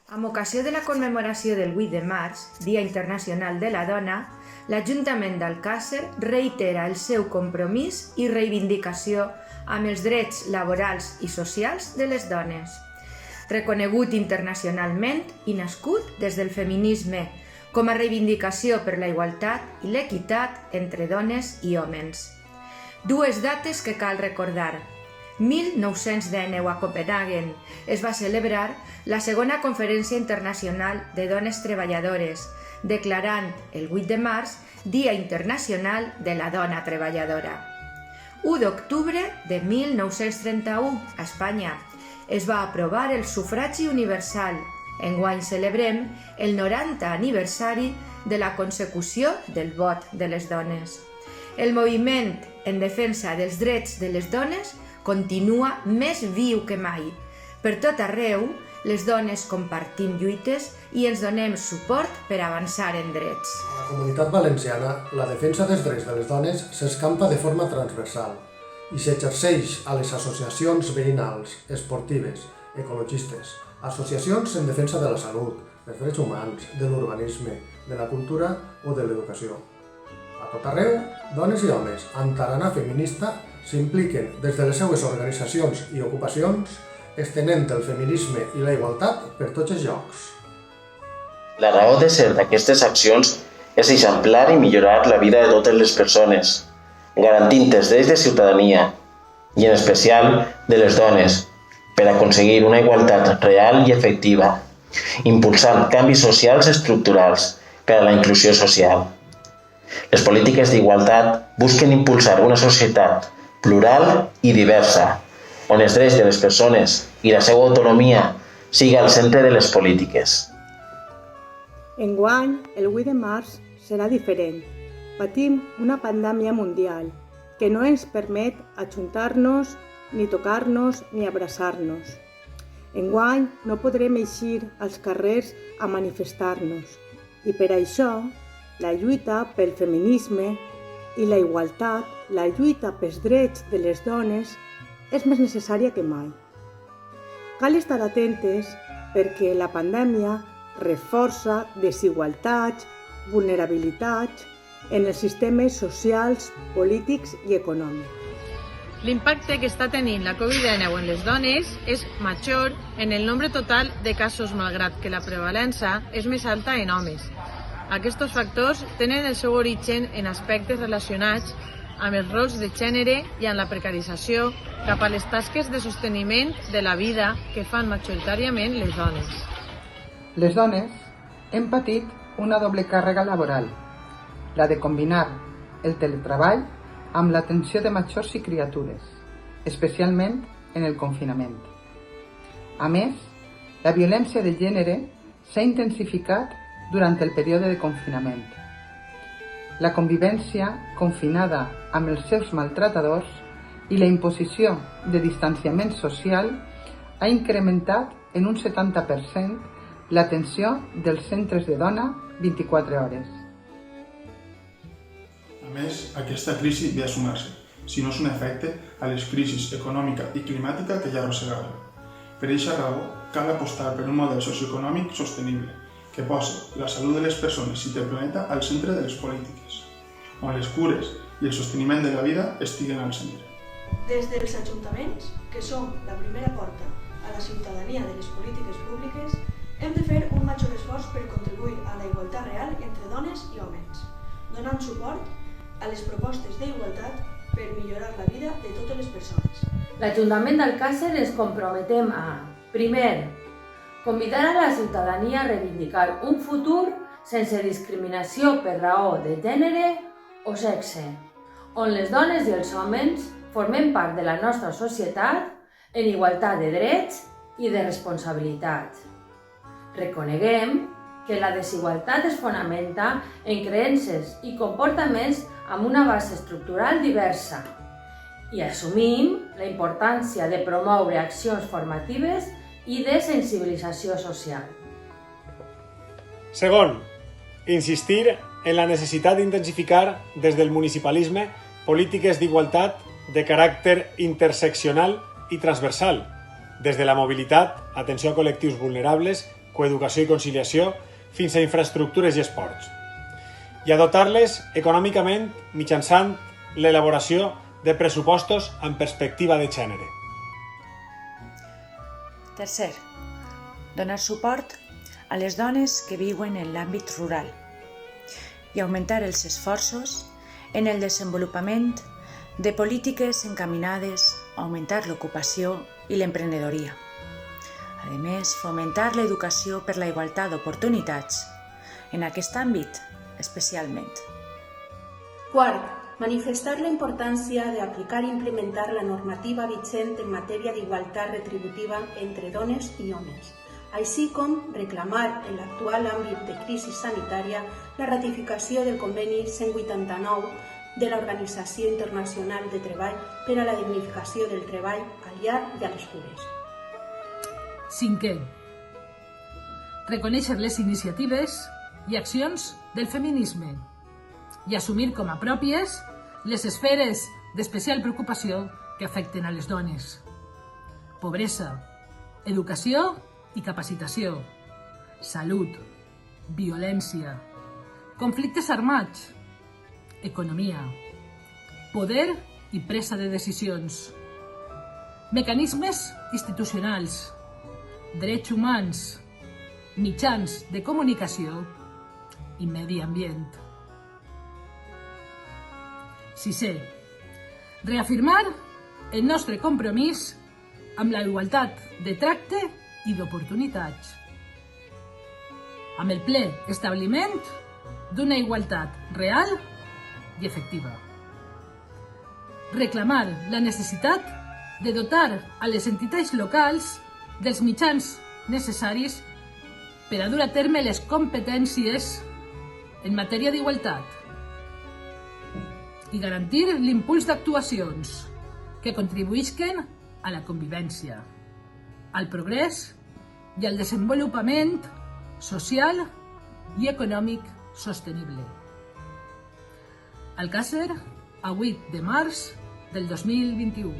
Amb ocasió de la commemoració del 8 de març, Dia Internacional de la Dona, l'Ajuntament d'Alcàsser reitera el seu compromís i reivindicació amb els drets laborals i socials de les dones. Reconegut internacionalment i nascut des del feminisme com a reivindicació per la igualtat i l'equitat entre dones i homes. Dues dates que cal recordar. 1919 a Copenhaguen es va celebrar la segona Conferència Internacional de Dones Treballadores, declarant el 8 de març Dia Internacional de la Dona Treballadora. 1 d'octubre de 1931, a Espanya, es va aprovar el sufragi universal. Enguany celebrem el 90 aniversari de la consecució del vot de les dones. El moviment en defensa dels drets de les dones continua més viu que mai. Per tot arreu, les dones compartim lluites i ens donem suport per avançar en drets. A la Comunitat Valenciana, la defensa dels drets de les dones s'escampa de forma transversal i s'exerceix a les associacions veïnals, esportives, ecologistes, associacions en defensa de la salut, dels drets humans, de l'urbanisme, de la cultura o de l'educació. A tot arreu, dones i homes amb tarannà feminista s'impliquen des de les seues organitzacions i ocupacions, estenent el feminisme i la igualtat per tots els llocs. La raó de ser d'aquestes accions és eixamplar i millorar la vida de totes les persones, garantint els drets de ciutadania, i en especial de les dones, per aconseguir una igualtat real i efectiva, impulsant canvis socials estructurals per a la inclusió social. Les polítiques d'igualtat busquen impulsar una societat plural i diversa, on els drets de les persones i la seva autonomia sigui al centre de les polítiques. Enguany, el 8 de març serà diferent. Patim una pandèmia mundial que no ens permet ajuntar-nos, ni tocar-nos, ni abraçar-nos. Enguany no podrem eixir als carrers a manifestar-nos i per això la lluita pel feminisme i la igualtat, la lluita pels drets de les dones és més necessària que mai. Cal estar atentes perquè la pandèmia reforça desigualtats, vulnerabilitats en els sistemes socials, polítics i econòmics. L'impacte que està tenint la Covid-19 en les dones és major en el nombre total de casos, malgrat que la prevalença és més alta en homes. Aquests factors tenen el seu origen en aspectes relacionats amb els rols de gènere i amb la precarització cap a les tasques de sosteniment de la vida que fan majoritàriament les dones. Les dones hem patit una doble càrrega laboral, la de combinar el teletreball amb l'atenció de majors i criatures, especialment en el confinament. A més, la violència de gènere s'ha intensificat durant el període de confinament. La convivència confinada amb els seus maltratadors i la imposició de distanciament social ha incrementat en un 70% l'atenció dels centres de dona 24 hores. A més, aquesta crisi ve a sumar-se, si no és un efecte, a les crisis econòmica i climàtica que ja arrossegàvem. Per aquesta raó, cal apostar per un model socioeconòmic sostenible, que posa la salut de les persones i del planeta al centre de les polítiques, on les cures i el sosteniment de la vida estiguen al centre. Des dels ajuntaments, que som la primera porta a la ciutadania de les polítiques públiques, hem de fer un major esforç per contribuir a la igualtat real entre dones i homes, donant suport a les propostes d'igualtat per millorar la vida de totes les persones. L'Ajuntament d'Alcàsser ens comprometem a, primer, convidar a la ciutadania a reivindicar un futur sense discriminació per raó de gènere o sexe, on les dones i els homes formem part de la nostra societat en igualtat de drets i de responsabilitat. Reconeguem que la desigualtat es fonamenta en creences i comportaments amb una base estructural diversa i assumim la importància de promoure accions formatives i de sensibilització social. Segon, insistir en la necessitat d'intensificar des del municipalisme polítiques d'igualtat de caràcter interseccional i transversal, des de la mobilitat, atenció a col·lectius vulnerables, coeducació i conciliació, fins a infraestructures i esports, i a dotar-les econòmicament mitjançant l'elaboració de pressupostos amb perspectiva de gènere. Tercer, donar suport a les dones que viuen en l'àmbit rural i augmentar els esforços en el desenvolupament de polítiques encaminades a augmentar l'ocupació i l'emprenedoria. A més, fomentar l'educació per la igualtat d'oportunitats en aquest àmbit especialment. Quart, manifestar la importància d'aplicar i implementar la normativa vigent en matèria d'igualtat retributiva entre dones i homes, així com reclamar en l'actual àmbit de crisi sanitària la ratificació del conveni 189 de l'Organització Internacional de Treball per a la dignificació del treball al llar i a les cures. Cinquè, reconèixer les iniciatives i accions del feminisme i assumir com a pròpies les esferes d'especial preocupació que afecten a les dones. Pobresa, educació i capacitació, salut, violència, conflictes armats, economia, poder i presa de decisions, mecanismes institucionals, drets humans, mitjans de comunicació i medi ambient. Sisè, reafirmar el nostre compromís amb la igualtat de tracte i d'oportunitats, amb el ple establiment d'una igualtat real i efectiva. Reclamar la necessitat de dotar a les entitats locals dels mitjans necessaris per a dur a terme les competències en matèria d'igualtat i garantir l'impuls d'actuacions que contribuïsquen a la convivència, al progrés i al desenvolupament social i econòmic sostenible. Alcàsser, a 8 de març del 2021.